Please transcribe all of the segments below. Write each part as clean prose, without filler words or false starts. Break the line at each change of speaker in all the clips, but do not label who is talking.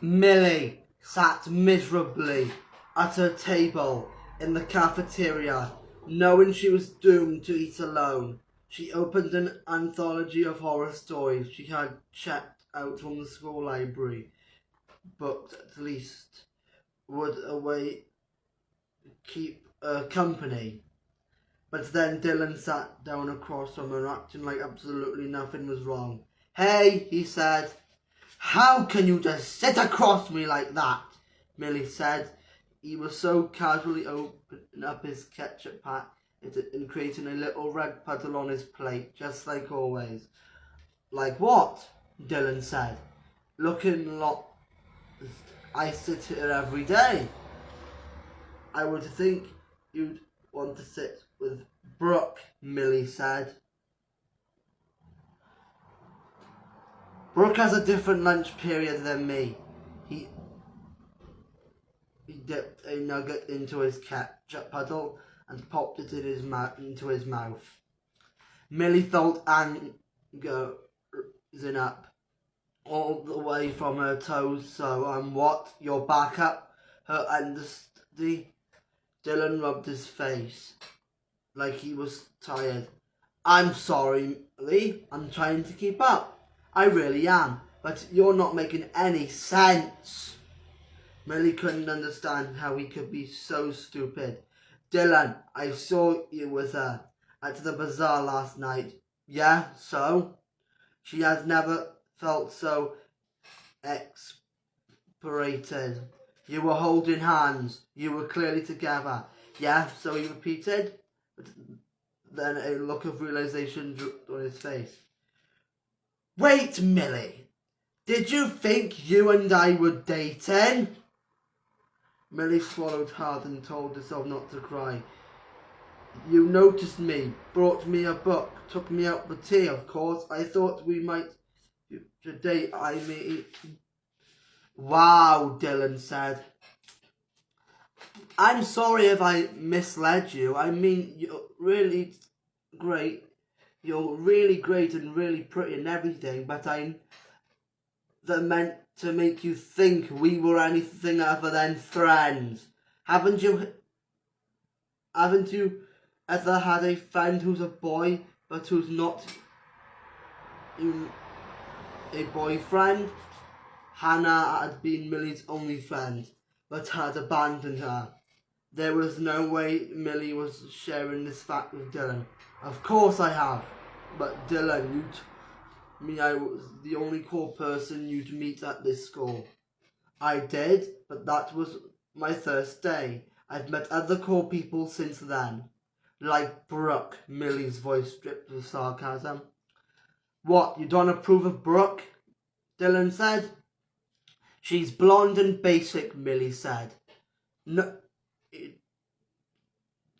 Millie sat miserably at her table in the cafeteria, knowing she was doomed to eat alone. She opened an anthology of horror stories she had checked out from the school library. Books, at least, would keep company. But then Dylan sat down across from her, acting like absolutely nothing was wrong. "Hey," he said. "How can you just sit across me like that?" Millie said. He was so casually opening up his ketchup pack and creating a little red puddle on his plate, just like always. "Like what?" Dylan said, looking lost. "I sit here every day." "I would think you'd want to sit with Brooke," Millie said. "Brooke has a different lunch period than me." He dipped a nugget into his ketchup puddle and popped it into his mouth. Millie felt anger rising up all the way from her toes. "So, what? You're back up?" Her understudy. Dylan rubbed his face like he was tired. "I'm sorry, Millie. I'm trying to keep up. I really am. But you're not making any sense." Millie couldn't understand how he could be so stupid. "Dylan, I saw you with her at the bazaar last night." "Yeah, so?" She had never felt so exasperated. "You were holding hands. You were clearly together." "Yeah, so?" he repeated. But then a look of realization dropped on his face. "Wait, Millie. Did you think you and I were dating?" Millie swallowed hard and told herself not to cry. "You noticed me, brought me a book, took me out for tea, of course. I thought we might date. I mean..." "Wow," Dylan said. "I'm sorry if I misled you. I mean, you're really great. You're really great and really pretty and everything, but that meant to make you think we were anything other than friends. Haven't you ever had a friend who's a boy, but who's not a boyfriend?" Hannah had been Millie's only friend, but had abandoned her. There was no way Millie was sharing this fact with Dylan. "Of course I have. But Dylan, you told me I was the only cool person you'd meet at this school." "I did, but that was my first day. I've met other cool people since then." "Like Brooke," Millie's voice dripped with sarcasm. "What, you don't approve of Brooke?" Dylan said. "She's blonde and basic," Millie said. "No,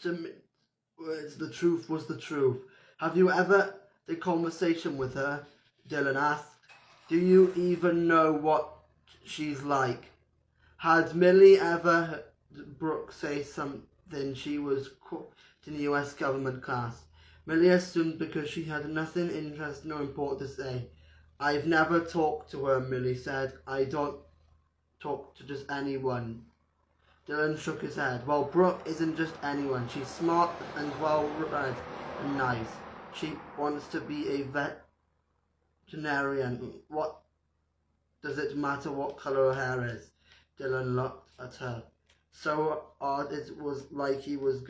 the truth was the truth." "Have you ever had a conversation with her?" Dylan asked. "Do you even know what she's like?" Had Millie ever heard Brooke say something she was quoting in the US government class? Millie assumed because she had nothing interesting or important to say. "I've never talked to her," Millie said. "I don't talk to just anyone." Dylan shook his head. "Well, Brooke isn't just anyone. She's smart and well-read and nice. She wants to be a veterinarian. What does it matter what colour her hair is?" Dylan looked at her. So odd it was like he was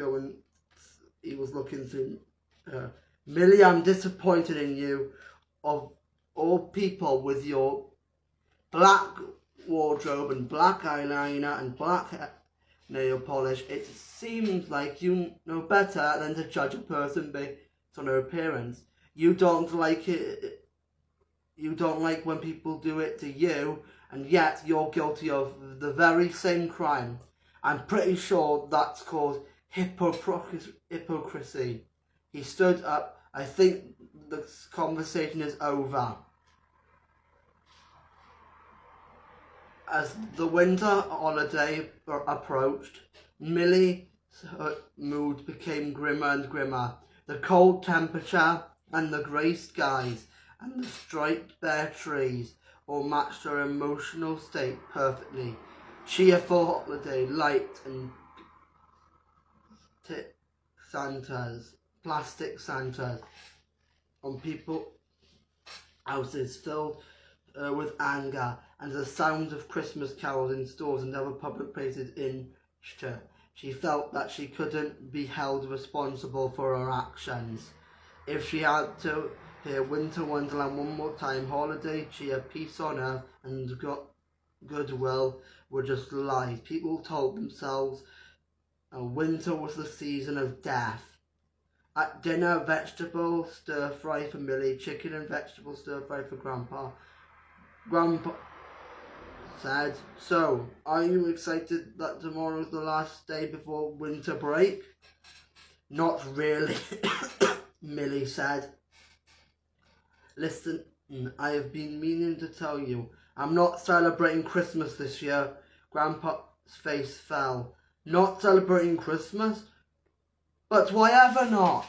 looking through her. "Millie, I'm disappointed in you. Of all people, with your black wardrobe and black eyeliner and black nail polish, it seems like you know better than to judge a person based on her appearance. You don't like it. You don't like when people do it to you, and yet you're guilty of the very same crime. I'm pretty sure that's called hypocrisy." He stood up. "I think the conversation is over." As the winter holiday approached, Millie's mood became grimmer and grimmer. The cold temperature and the grey skies and the striped bare trees or matched her emotional state perfectly. Cheerful holiday, light and plastic Santas on people houses filled with anger, and the sound of Christmas carols in stores and other public places inched her. She felt that she couldn't be held responsible for her actions. If she had to hear Winter Wonderland one more time, holiday, cheer, peace on earth, and goodwill were just lies. People told themselves winter was the season of death. At dinner, vegetable stir-fry for Millie, chicken and vegetable stir-fry for Grandpa. Grandpa said, "So, are you excited that tomorrow's the last day before winter break?" "Not really," Millie said. "Listen, I have been meaning to tell you. I'm not celebrating Christmas this year." Grandpa's face fell. "Not celebrating Christmas? But why ever not?"